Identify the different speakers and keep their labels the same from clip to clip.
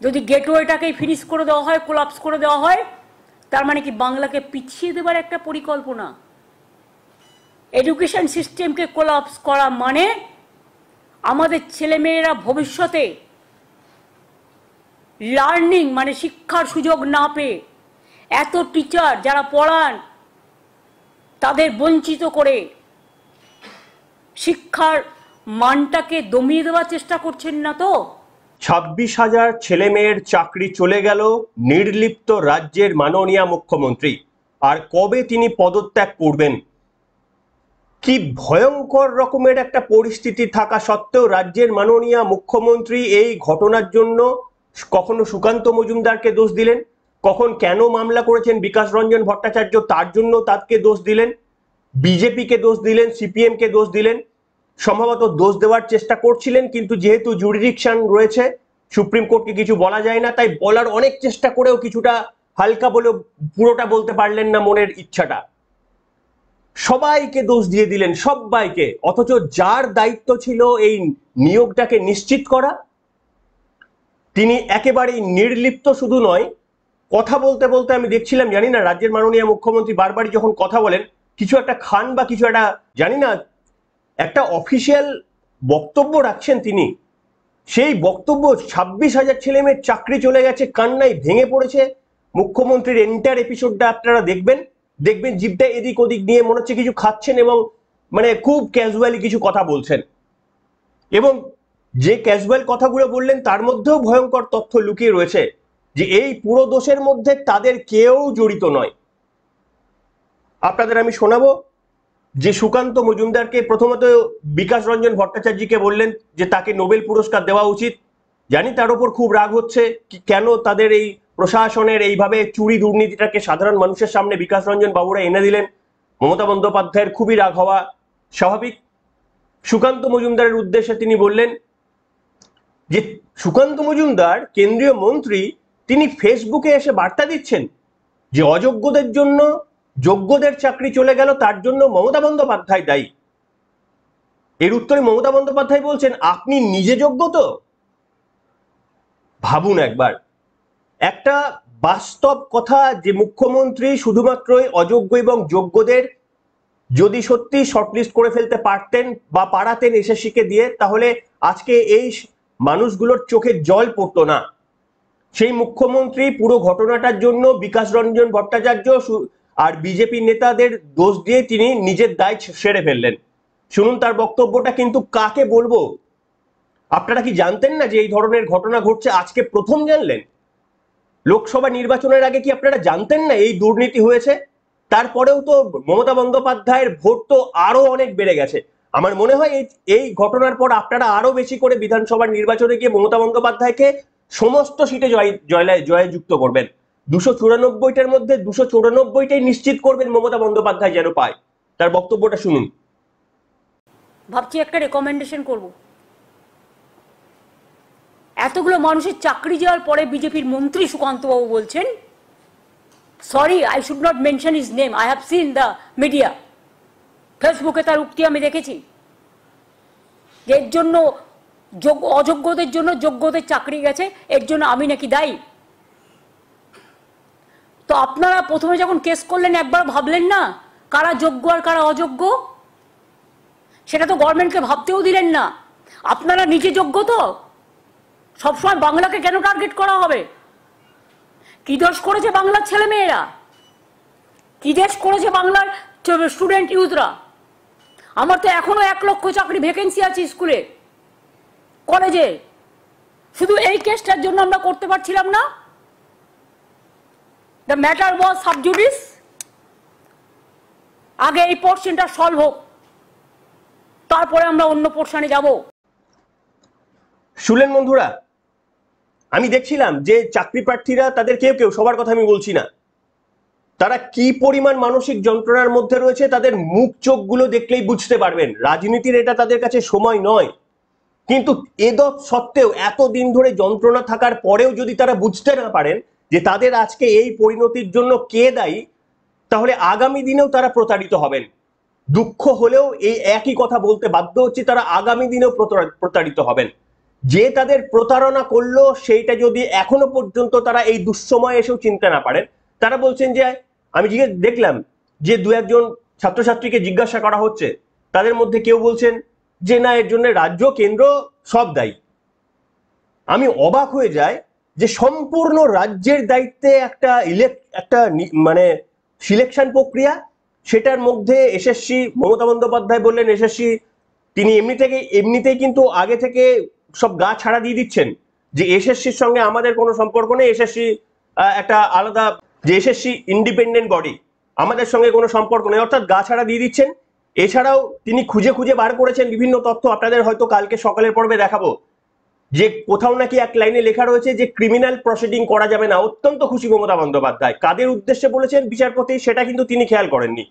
Speaker 1: যদি গেটওয়েটাকেই ফিনিশ করে দেওয়া হয়, কোলাপস করে দেওয়া হয়, তার মানে কি বাংলাকে পিছিয়ে দেবার একটা পরিকল্পনা? এডুকেশন সিস্টেমকে কোলাপস করা মানে আমাদের ছেলেমেয়েরা ভবিষ্যতে লার্নিং মানে শিক্ষার সুযোগ না পেয়ে এত টিচার যারা পড়ান তাদের বঞ্চিত করে শিক্ষার মানটাকে দমিয়ে দেওয়ার চেষ্টা করছেন না তো?
Speaker 2: 26,000 ছেলে মেয়ের চাকরি চলে গেল নির্লিপ্ত রাজ্যের মাননীয় মুখ্যমন্ত্রী। আর কবে তিনি পদত্যাগ করবেন? কি ভয়ঙ্কর রকমের একটা পরিস্থিতি থাকা সত্ত্বেও রাজ্যের মাননীয় মুখ্যমন্ত্রী এই ঘটনার জন্য কখনো সুকান্ত মজুমদারকে দোষ দিলেন, কখন কেন মামলা করেছেন বিকাশ রঞ্জন ভট্টাচার্য তার জন্য তাকে দোষ দিলেন, বিজেপিকে দোষ দিলেন, সিপিএম কে দোষ দিলেন, সম্ভবত দোষ দেওয়ার চেষ্টা করছিলেন, কিন্তু যেহেতু জুরিডিকশন রয়েছে, সুপ্রিম কোর্টকে কিছু বলা যায় না, তাই বলার অনেক চেষ্টা করেও কিছুটা হালকা বলেও পুরোটা বলতে পারলেন না মনের ইচ্ছাটা। সবাইকে দোষ দিয়ে দিলেন, সবাইকে, অথচ যার দায়িত্ব ছিল এই নিয়োগটাকে নিশ্চিত করা তিনি একেবারেই নির্লিপ্ত। শুধু নয়, কথা বলতে বলতে আমি দেখছিলাম, জানি না রাজ্যের মাননীয় মুখ্যমন্ত্রী বারবারই যখন কথা বলেন কিছু একটা খান বা কিছু একটা, জানি না, একটা অফিসিয়াল বক্তব্য রাখছেন তিনি। সেই বক্তব্য 26,000 ছেলে মেয়ের চাকরি চলে গেছে, কান্নায় ভেঙে পড়েছে। মুখ্যমন্ত্রীর এন্টার এপিসোডটা আপনারা দেখবেন, জিভটা এদিক ওদিক নিয়ে মনে হচ্ছে কিছু খাচ্ছেন এবং মানে খুব ক্যাজুয়ালি কিছু কথা বলছেন, এবং যে ক্যাজুয়াল কথাগুলো বললেন তার মধ্যেও ভয়ঙ্কর তথ্য লুকিয়ে রয়েছে যে এই পুরো দোষের মধ্যে তাদের কেউ জড়িত নয়। আপনাদের আমি শোনাবো যে সুকান্ত মজুমদারকে প্রথমত বিকাশ রঞ্জন ভট্টাচার্যকে বললেন যে তাকে নোবেল পুরস্কার দেওয়া উচিত। জানি তার উপর খুব রাগ হচ্ছে, কেন তাদের এই প্রশাসনের এইভাবে চুরি দুর্নীতিটাকে সাধারণ মানুষের সামনে বিকাশ রঞ্জন বাবুরা এনে দিলেন। মমতা বন্দ্যোপাধ্যায়ের খুবই রাগ হওয়া স্বাভাবিক। সুকান্ত মজুমদারের উদ্দেশ্যে তিনি বললেন যে সুকান্ত মজুমদার কেন্দ্রীয় মন্ত্রী, তিনি ফেসবুকে এসে বার্তা দিচ্ছেন যে অযোগ্যদের জন্য যোগ্যদের চাকরি চলে গেল, তার জন্য মমতা বন্দ্যোপাধ্যায় দায়ী। এর উত্তরে মমতা বন্দ্যোপাধ্যায় বলছেন, আপনি নিজে যোগ্য তো? ভাবুন একবার, একটা বাস্তব কথা যে মুখ্যমন্ত্রী শুধুমাত্র অযোগ্য এবং যোগ্যদের যদি সত্যি শর্টলিস্ট করে ফেলতে পারতেন বা পারাতেন এসএসসিকে দিয়ে, তাহলে আজকে এই মানুষগুলোর চোখে জল পড়তো না। সেই মুখ্যমন্ত্রী পুরো ঘটনাটার জন্য বিকাশ রঞ্জন ভট্টাচার্য আর বিজেপি নেতাদের দোষ দিয়ে তিনি নিজের দায় সেরে ফেললেন। শুনুন তার বক্তব্যটা, কিন্তু কাকে বলবো? আপনারা কি জানতেন না যে এই ধরনের ঘটনা ঘটছে? আজকে প্রথম জানলেন? লোকসভা নির্বাচনের আগে কি আপনারা জানতেন না এই দুর্নীতি হয়েছে? তারপরেও তো মমতা বন্দ্যোপাধ্যায়ের ভোট তো আরো অনেক বেড়ে গেছে। আমার মনে হয় এই ঘটনার পর আপনারা আরো বেশি করে বিধানসভার নির্বাচনে গিয়ে মমতা বন্দ্যোপাধ্যায়কে সমস্ত সিটে জয়যুক্ত করবেন। 294টার মধ্যে 294টাই নিশ্চিত করবেন মমতা বন্দ্যোপাধ্যায় যেন পায়। তার বক্তব্যটা শুনুন।
Speaker 1: ভাবছি একটা রেকমেন্ডেশন করব। এতগুলো মানুষের চাকরি যাওয়ার পরে বিজেপির মন্ত্রী সুকান্তবাবু বলছেন, sorry I should not mention his name, I have seen the media, ফেসবুকে তার উক্তি আমি দেখেছি, যে এর জন্য অযোগ্যদের জন্য যোগ্যদের চাকরি গেছে, এর জন্য আমি নাকি দায়ী। তো আপনারা প্রথমে যখন কেস করলেন একবার ভাবলেন না কারা যোগ্য আর কারা অযোগ্য? সেটা তো গভর্নমেন্টকে ভাবতেও দিলেন না। আপনারা নিজে যোগ্য তো? সবসময় বাংলাকে কেন টার্গেট করা হবে? কি দোষ করেছে বাংলার ছেলেমেয়েরা? কি দেশ করেছে বাংলার স্টুডেন্ট ইউথরা? আমার তো এখনো 1 লক্ষ চাকরি ভ্যাকেন্সি আছে স্কুলে, কলেজে। শুধু এই কেসটার জন্য আমরা করতে পারছিলাম না? The matter was sub judice. আগে এই পোর্শনটা সলভ হোক, তারপরে আমরা অন্য পোর্শনে যাব।
Speaker 2: শুনলেন বন্ধুরা? আমি দেখছিলাম যে চাকরি প্রার্থীরা, তাদের কেউ কেউ, সবার কথা আমি বলছি না, তারা কি পরিমাণ মানসিক যন্ত্রণার মধ্যে রয়েছে তাদের মুখ চোখগুলো দেখলেই বুঝতে পারবেন। রাজনীতির এটা তাদের কাছে সময় নয়, কিন্তু এদব সত্ত্বেও এতদিন ধরে যন্ত্রণা থাকার পরেও যদি তারা বুঝতে না পারেন যে তাদের আজকে এই পরিণতির জন্য কে দায়ী, তাহলে আগামী দিনেও তারা প্রতারিত হবেন। দুঃখ হলেও এই একই কথা বলতে বাধ্য হচ্ছি, তারা আগামী দিনেও প্রতারিত হবেন। যে তাদের প্রতারণা করলো সেইটা যদি এখনো পর্যন্ত তারা এই দুঃসময়ে এসেও চিনতে না পারেন, তারা বলছেন যে আমি দেখলাম যে দু একজন ছাত্রছাত্রীকে জিজ্ঞাসা করা হচ্ছে, তাদের মধ্যে কেউ বলছেন যে না, এর জন্য রাজ্য কেন্দ্র সব দায়ী। আমি অবাক হয়ে যাই যে সম্পূর্ণ রাজ্যের দায়িত্বে একটা মানে সিলেকশন প্রক্রিয়া, সেটার মধ্যে এসএসসি, মমতা বন্দ্যোপাধ্যায় বললেন এসএসসি তিনি এমনিতেই কিন্তু আগে থেকে সব গা ছাড়া দিয়ে দিচ্ছেন যে এসএসসির সঙ্গে আমাদের কোনো সম্পর্ক নেই, এসএসসি একটা আলাদা, যে এসএসসি ইন্ডিপেন্ডেন্ট বডি, আমাদের সঙ্গে কোনো সম্পর্ক নেই, অর্থাৎ গা ছাড়া দিয়ে দিচ্ছেন। এছাড়াও তিনি খুঁজে খুঁজে বার করেছেন বিভিন্ন তথ্য, আপনাদের হয়তো কালকে সকালের পর্বে দেখাবো, যে কোথাও নাকি এক লাইনে লেখা রয়েছে যে ক্রিমিনাল প্রসিডিং করা যাবে না। অত্যন্ত খুশি মমতা বন্দ্যোপাধ্যায়, কাদের উদ্দেশ্যে বলেছেন বিচারপতি সেটা কিন্তু তিনি খেয়াল করেননি।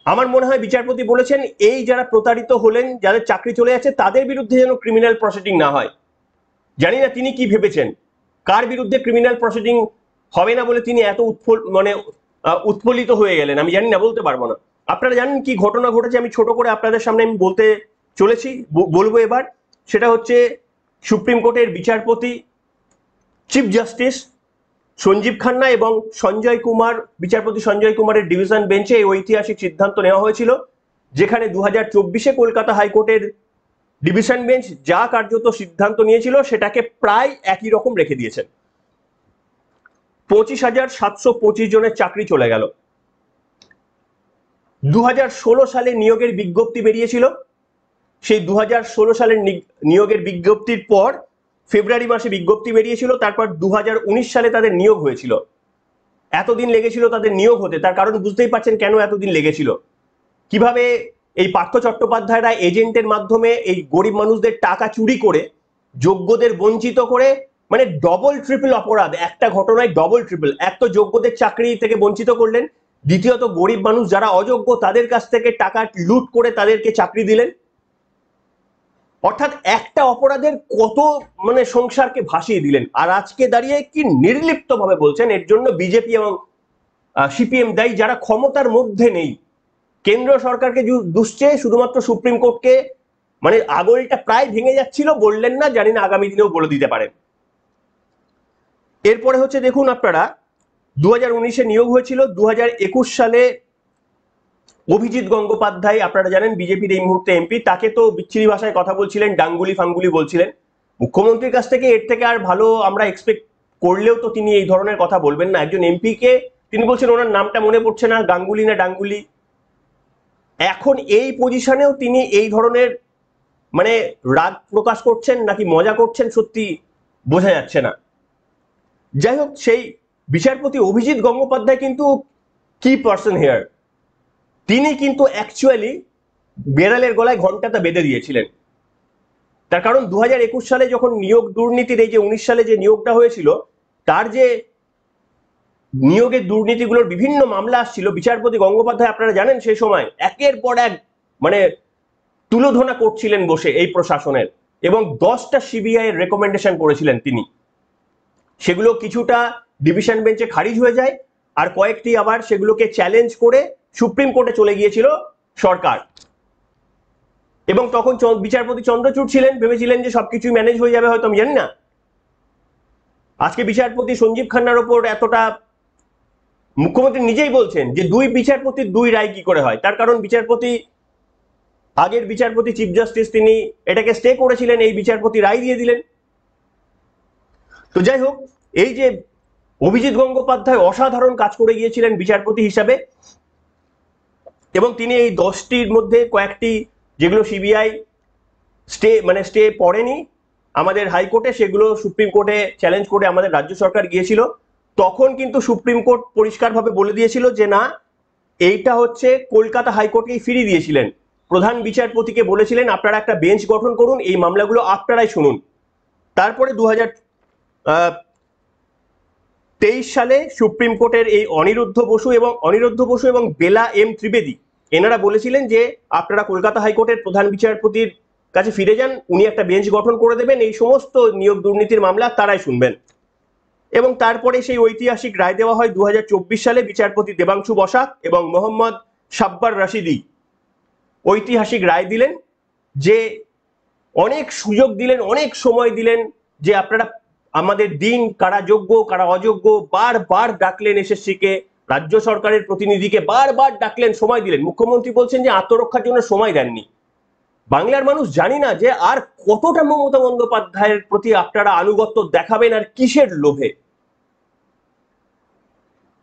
Speaker 2: আমার মনে হয় বিচারপতি বলেছেন এই যারা প্রতারিত হলেন, যাদের চাকরি চলে যাচ্ছে, তাদের বিরুদ্ধে যেন ক্রিমিনাল প্রসিডিং না হয়। জানি না তিনি কি ভেবেছেন, কার বিরুদ্ধে ক্রিমিনাল প্রসিডিং হবে না বলে তিনি এত উৎফুল্লিত হয়ে গেলেন, আমি জানি না, বলতে পারবো না। আপনারা জানেন কি ঘটনা ঘটেছে, আমি ছোট করে আপনাদের সামনে আমি বলতে চলেছি, বলবো এবার। সেটা হচ্ছে সুপ্রিম কোর্টের বিচারপতি চিফ জাস্টিস সঞ্জীব খান্না এবং সঞ্জয় কুমার, বিচারপতি সঞ্জয় কুমারের ডিভিশন বেঞ্চে এই ঐতিহাসিক সিদ্ধান্ত নেওয়া হয়েছিল, যেখানে 2024-এ কলকাতা হাইকোর্টের ডিভিশন বেঞ্চ যা কার্যত সিদ্ধান্ত নিয়েছিল সেটাকে প্রায় একই রকম রেখে দিয়েছেন। 25,725 জনের চাকরি চলে গেল। 2016 সালে নিয়োগের বিজ্ঞপ্তি বেরিয়েছিল, সেই 2016 সালের নিয়োগের বিজ্ঞপ্তির পর ফেব্রুয়ারি মাসে বিজ্ঞপ্তি বেরিয়েছিল, তারপর 2019 সালে তাদের নিয়োগ হয়েছিল। এতদিন লেগেছিল তাদের নিয়োগ হতে, তার কারণ বুঝতেই পারছেন কেন এতদিন লেগেছিল। কিভাবে এই পার্থ চট্টোপাধ্যায়রা এজেন্টের মাধ্যমে এই গরিব মানুষদের টাকা চুরি করে, যোগ্যদের বঞ্চিত করে, মানে ডবল ট্রিপল অপরাধ, একটা ঘটনায় ডবল ট্রিপল। এক তো যোগ্যদের চাকরি থেকে বঞ্চিত করলেন, দ্বিতীয়ত গরিব মানুষ যারা অযোগ্য তাদের কাছ থেকে টাকা লুট করে তাদেরকে চাকরি দিলেন। অর্থাৎ একটা অপরাধের কত মানে সংসারকে ভাসিয়ে দিলেন। আর আজকে দাঁড়িয়ে কি নির্লিপ্ত ভাবে বলছেন এর জন্য বিজেপি এবং সিপিএম দায়ী, যারা ক্ষমতার মধ্যে নেই। কেন্দ্র সরকারকে দুষছে, শুধুমাত্র সুপ্রিম কোর্টকে, মানে আগলটা প্রায় ভেঙে যাচ্ছিল, বললেন না, জানি না আগামী দিনেও বলে দিতে পারেন। এরপরে হচ্ছে দেখুন আপনারা, 2019-এ নিয়োগ হয়েছিল, 2021 সালে অভিজিৎ গঙ্গোপাধ্যায়, আপনারা জানেন বিজেপির এই মুহূর্তে এমপি, তাকে তো বিচ্ছিরি ভাষায় কথা বলছিলেন, ডাঙ্গুলি ফাঙ্গুলি বলছিলেন। মুখ্যমন্ত্রীর কাছ থেকে এর থেকে আর ভালো আমরা এক্সপেক্ট করলেও তো তিনি এই ধরনের কথা বলবেন না। একজন এমপি কে তিনি বলছেন, ওনার নামটা মনে পড়ছে না, গাঙ্গুলি না ডাঙ্গুলি। এখন এই পজিশনেও তিনি এই ধরনের মানে রাগ প্রকাশ করছেন নাকি মজা করছেন, সত্যি বোঝা যাচ্ছে না। যাই হোক, সেই বিচারপতি অভিজিৎ গঙ্গোপাধ্যায় কিন্তু কি পার্সন হেয়ার, তিনি কিন্তু অ্যাকচুয়ালি বেড়ালের গলায় ঘন্টাটা বেঁধে দিয়েছিলেন। তার কারণ 2021 সালে যখন নিয়োগ দুর্নীতির এই যে 19 সালে যে নিয়োগটা হয়েছিল, তার যে নিয়োগের দুর্নীতিগুলোর বিভিন্ন মামলা আসছিল, বিচারপতি গঙ্গোপাধ্যায় আপনারা জানেন সেই সময় একের পর এক মানে তুলোধনা করছিলেন বসে এই প্রশাসনের, এবং 10টা সিবিআই এর রেকমেন্ডেশন করেছিলেন তিনি। সেগুলো কিছুটা ডিভিশন বেঞ্চে খারিজ হয়ে যায়, আর কয়েকটি আবার সেগুলোকে চ্যালেঞ্জ করে সুপ্রিম কোর্টে চলে গিয়েছিল সরকার। এবং তখন বিচারপতি চন্দ্রচূড় ছিলেন, ভেবেছিলেন যে সবকিছু ম্যানেজ হয়ে যাবে, হয়তো আমি জানি না। আজকে বিচারপতি সঞ্জীব খান্নার ওপর এতটা, মুখ্যমন্ত্রী নিজেই বলছেন যে দুই বিচারপতির দুই রায় কি করে হয়, তার কারণ আগের বিচারপতি চিফ জাস্টিস তিনি এটাকে স্টে করেছিলেন, এই বিচারপতি রায় দিয়ে দিলেন। তো যাই হোক, এই যে অভিজিৎ গঙ্গোপাধ্যায় অসাধারণ কাজ করে গিয়েছিলেন বিচারপতি হিসাবে, এবং তিনি এই 10টির মধ্যে কয়েকটি যেগুলো সিবিআই স্টে পড়েনি আমাদের হাইকোর্টে, সেগুলো সুপ্রিম কোর্টে চ্যালেঞ্জ করে আমাদের রাজ্য সরকার গিয়েছিল। তখন কিন্তু সুপ্রিম কোর্ট পরিষ্কারভাবে বলে দিয়েছিল যে না, এইটা হচ্ছে কলকাতা হাইকোর্টকেই ফিরিয়ে দিয়েছিলেন। প্রধান বিচারপতিকে বলেছিলেন আপনারা একটা বেঞ্চ গঠন করুন, এই মামলাগুলো আপনারাই শুনুন। তারপরে 2023 সালে সুপ্রিম কোর্টের এই অনিরুদ্ধ বসু এবং বেলা এম ত্রিবেদী, এনারা বলেছিলেন যে আপনারা কলকাতা হাইকোর্টের প্রধান বিচারপতির কাছে ফিরে যান, উনি একটা বেঞ্চ গঠন করে দেবেন, এই সমস্ত নিয়োগ দুর্নীতির মামলা তারাই শুনবেন। এবং তারপরে সেই ঐতিহাসিক রায় দেওয়া হয় 2024 সালে। বিচারপতি দেবাংশু বসাক এবং মোহাম্মদ সাব্বার রাশিদি ঐতিহাসিক রায় দিলেন যে অনেক সুযোগ দিলেন, অনেক সময় দিলেন যে আপনারা আমাদের দিন, কারা যোগ্য কারা অযোগ্য, বারবার ডাকলেন এসএসসিকে, রাজ্য সরকারের প্রতিনিধিকে বারবার ডাকলেন, সময় দিলেন। মুখ্যমন্ত্রী বলছেন যে আত্মরক্ষার জন্য সময় দেননি। বাংলার মানুষ জানি না যে আর কতটা মমতা বন্দ্যোপাধ্যায়ের প্রতি আপনারা আনুগত্য দেখাবেন আর কিসের লোভে।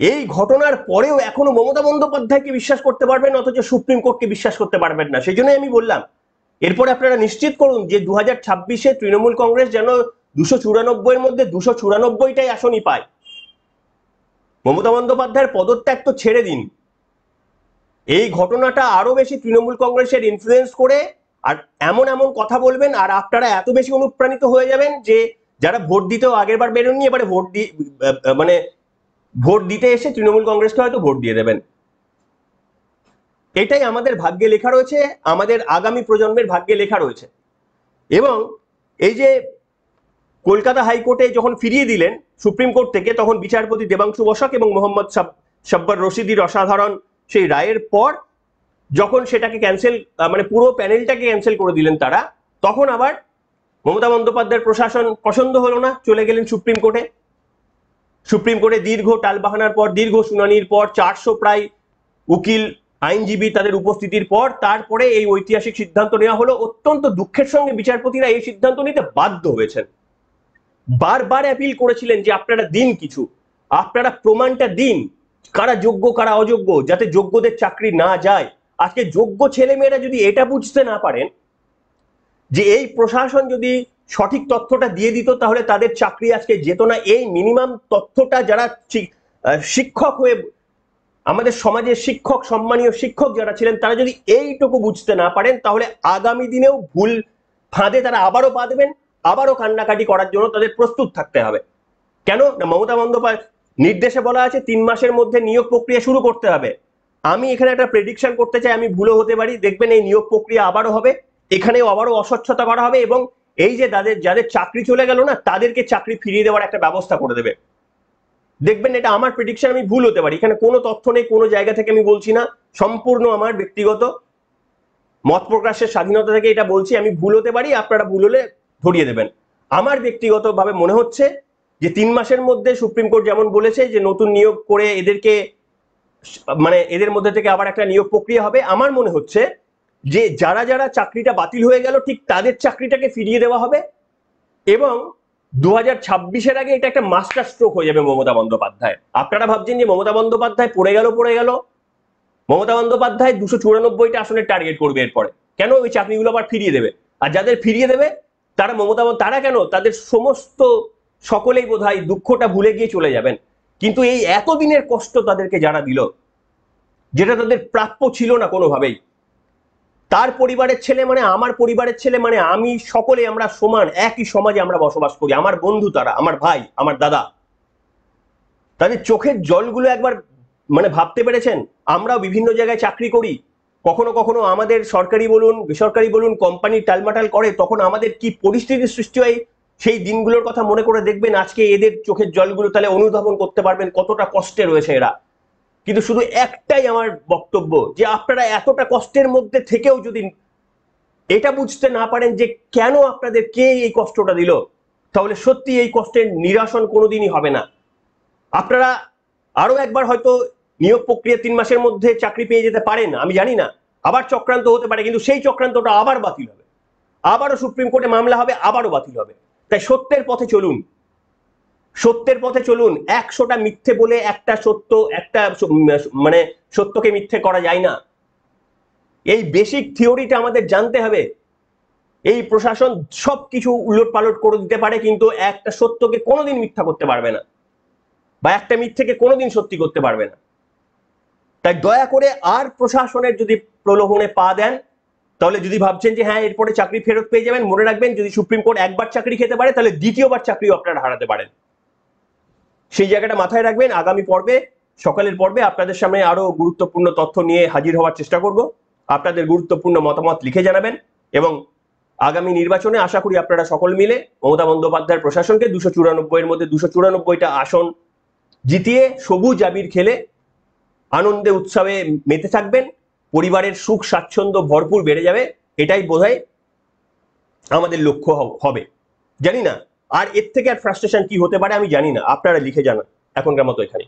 Speaker 2: এই ঘটনার পরেও এখনো মমতা বন্দ্যোপাধ্যায়কে বিশ্বাস করতে পারবেন, অথচ সুপ্রিম কোর্টকে বিশ্বাস করতে পারবেন না। সেই জন্যই আমি বললাম এরপরে আপনারা নিশ্চিত করুন যে 2026-এ তৃণমূল কংগ্রেস যেন 294 এর মধ্যে 294টাই আসনই পায়। মমতা বন্দ্যোপাধ্যায়ের পদত্যাগ তো ছেড়ে দিন, এই ঘটনাটা আরো বেশি তৃণমূল কংগ্রেসের ইনফ্লুয়েন্স করে আর এমন এমন কথা বলবেন আর আপনারা এত বেশি অনুপ্রাণিত হয়ে যাবেন যে যারা ভোট দিতেও আগের বার বেরোননি, এবারে ভোট দিতে এসে তৃণমূল কংগ্রেসকে হয়তো ভোট দিয়ে দেবেন। এটাই আমাদের ভাগ্যে লেখা রয়েছে, আমাদের আগামী প্রজন্মের ভাগ্যে লেখা রয়েছে। এবং এই যে কলকাতা হাইকোর্টে যখন ফিরিয়ে দিলেন সুপ্রিম কোর্ট থেকে, তখন বিচারপতি দেবাংশু বসাক এবং মোহাম্মদ সাব্বার রশিদির অসাধারণ সেই রায়ের পর যখন সেটাকে ক্যান্সেল, মানে পুরো প্যানেলটাকে ক্যান্সেল করে দিলেন তারা, তখন আবার মমতা বন্দ্যোপাধ্যায়ের প্রশাসন পছন্দ হলো না, চলে গেলেন সুপ্রিম কোর্টে। সুপ্রিম কোর্টে দীর্ঘ টালবাহানার পর, দীর্ঘ শুনানির পর, 400 প্রায় উকিল আইনজীবী তাদের উপস্থিতির পর তারপরে এই ঐতিহাসিক সিদ্ধান্ত নেওয়া হলো। অত্যন্ত দুঃখের সঙ্গে বিচারপতিরা এই সিদ্ধান্ত নিতে বাধ্য হয়েছেন। বারবার অ্যাপিল করেছিলেন যে আপনারা দিন কিছু, আপনারা প্রমাণটা দিন কারা যোগ্য কারা অযোগ্য, যাতে যোগ্যদের চাকরি না যায়। আজকে যোগ্য ছেলেমেয়েরা যদি এটা বুঝতে না পারেন যে এই প্রশাসন যদি সঠিক তথ্যটা দিয়ে দিত তাহলে তাদের চাকরি আজকে যেত না, এই মিনিমাম তথ্যটা যারা শিক্ষক হয়ে আমাদের সমাজের শিক্ষক, সম্মানীয় শিক্ষক যারা ছিলেন, তারা যদি এইটুকু বুঝতে না পারেন তাহলে আগামী দিনেও ভুল ফাঁদে তারা আবারও পা দেবেন, আবারও কান্নাকাটি করার জন্য তাদের প্রস্তুত থাকতে হবে। কেন না, মমতা বন্দ্যোপাধ্যায় নির্দেশে বলা আছে 3 মাসের মধ্যে নিয়োগ প্রক্রিয়া শুরু করতে হবে। আমি এখানে একটা প্রেডিকশন করতে চাই, আমি ভুলও হতে পারি, দেখবেন এই নিয়োগ প্রক্রিয়া আবারও হবে, এখানেও আবারও অস্বচ্ছতা করা হবে এবং এই যে যাদের চাকরি চলে গেল না তাদেরকে চাকরি ফিরিয়ে দেওয়ার একটা ব্যবস্থা করে দেবে। দেখবেন এটা আমার প্রেডিকশন, আমি ভুল হতে পারি, এখানে কোনো তথ্য নেই, কোনো জায়গা থেকে আমি বলছি না, সম্পূর্ণ আমার ব্যক্তিগত মত প্রকাশের স্বাধীনতা থেকে এটা বলছি। আমি ভুল হতে পারি, আপনারা ভুল হলে ধরিয়ে দেবেন। আমার ব্যক্তিগতভাবে মনে হচ্ছে যে 3 মাসের মধ্যে সুপ্রিম কোর্ট যেমন বলেছে যে নতুন নিয়োগ করে এদেরকে, মানে এদের মধ্যে থেকে আবার একটা নিয়োগ প্রক্রিয়া হবে, আমার মনে হচ্ছে যে যারা যারা চাকরিটা বাতিল হয়ে গেল ঠিক তাদের চাকরিটাকে ফিরিয়ে দেওয়া হবে এবং 2026-এর আগে এটা একটা মাস্টার স্ট্রোক হয়ে যাবে মমতা বন্দ্যোপাধ্যায়। আপনারা ভাবছেন যে মমতা বন্দ্যোপাধ্যায় পড়ে গেল, মমতা বন্দ্যোপাধ্যায় 294টা আসনের টার্গেট করবে এরপরে। কেন? ওই চাকরিগুলো আবার ফিরিয়ে দেবে। আর যাদের ফিরিয়ে দেবে তারা তারা কেন, তাদের সমস্ত সকলেই বোধহয় দুঃখটা ভুলে গিয়ে চলে যাবেন। কিন্তু এই এতদিনের কষ্ট তাদেরকে যারা দিল, যেটা তাদের প্রাপ্য ছিল না কোনোভাবেই, তার পরিবারের ছেলে মানে আমার পরিবারের ছেলে মানে আমি, সকলে আমরা সমান, একই সমাজে আমরা বসবাস করি, আমার বন্ধু তারা, আমার ভাই, আমার দাদা, তাদের চোখের জলগুলো একবার মানে ভাবতে পেরেছেন? আমরাও বিভিন্ন জায়গায় চাকরি করি, কখনো কখনো আমাদের সরকারি বলুন বেসরকারি বলুন কোম্পানি টালমাটাল করে, তখন আমাদের কি পরিস্থিতির সৃষ্টি হয় সেই দিনগুলোর কথা মনে করে দেখবেন। আজকে এদের চোখের জলগুলো তাহলে অনুধাবন করতে পারবেন কতটা কষ্টে রয়েছে এরা। কিন্তু শুধু একটাই আমার বক্তব্য যে আপনারা এতটা কষ্টের মধ্যে থেকেও যদি এটা বুঝতে না পারেন যে কেন আপনাদের কে এই কষ্টটা দিল, তাহলে সত্যি এই কষ্টের নিরসন কোনোদিনই হবে না। আপনারা আরো একবার হয়তো নিয়োগ প্রক্রিয়া 3 মাসের মধ্যে চাকরি পেয়ে যেতে পারেন, আমি জানি না, আবার চক্রান্ত হতে পারে, কিন্তু সেই চক্রান্তটা আবার বাতিল হবে, আবারও সুপ্রিম কোর্টে মামলা হবে, আবারও বাতিল হবে। তাই সত্যের পথে চলুন, সত্যের পথে চলুন। 100টা মিথ্যে বলে একটা সত্য, একটা মানে সত্যকে মিথ্যে করা যায় না। এই বেসিক থিওরিটা আমাদের জানতে হবে। এই প্রশাসন সবকিছু উলট পালট করে দিতে পারে, কিন্তু একটা সত্যকে কোনোদিন মিথ্যা করতে পারবে না, বা একটা মিথ্যেকে কোনোদিন সত্যি করতে পারবে না। তাই দয়া করে আর প্রশাসনের যদি প্রলোভনে পা দেন, তাহলে যদি ভাবছেন যে হ্যাঁ এরপরে চাকরি ফেরত পেয়ে যাবেন, মনে রাখবেন যদি সুপ্রিম কোর্ট একবার চাকরি খেতে পারে তাহলে দ্বিতীয়বার চাকরিও আপনারা হারাতে পারেন। সেই জায়গাটা মাথায় রাখবেন। আগামী পর্বে, সকালের পর্বে আপনাদের সামনে আরো গুরুত্বপূর্ণ তথ্য নিয়ে হাজির হওয়ার চেষ্টা করব। আপনাদের গুরুত্বপূর্ণ মতামত লিখে জানাবেন এবং আগামী নির্বাচনে আশা করি আপনারা সকল মিলে মমতা বন্দ্যোপাধ্যায়ের প্রশাসনকে 294-এর মধ্যে 294টা আসন জিতিয়ে সবুজ আবির খেলে আনন্দে উৎসবে মেতে থাকবেন। পরিবারের সুখ স্বাচ্ছন্দ্য ভরপুর বেড়ে যাবে, এটাই বোধহয় আমাদের লক্ষ্য হবে। জানি না আর এর থেকে আর ফ্রাস্ট্রেশন কি হতে পারে আমি জানি না, আপনারা লিখে জানান। এখনকার মতো এখানে।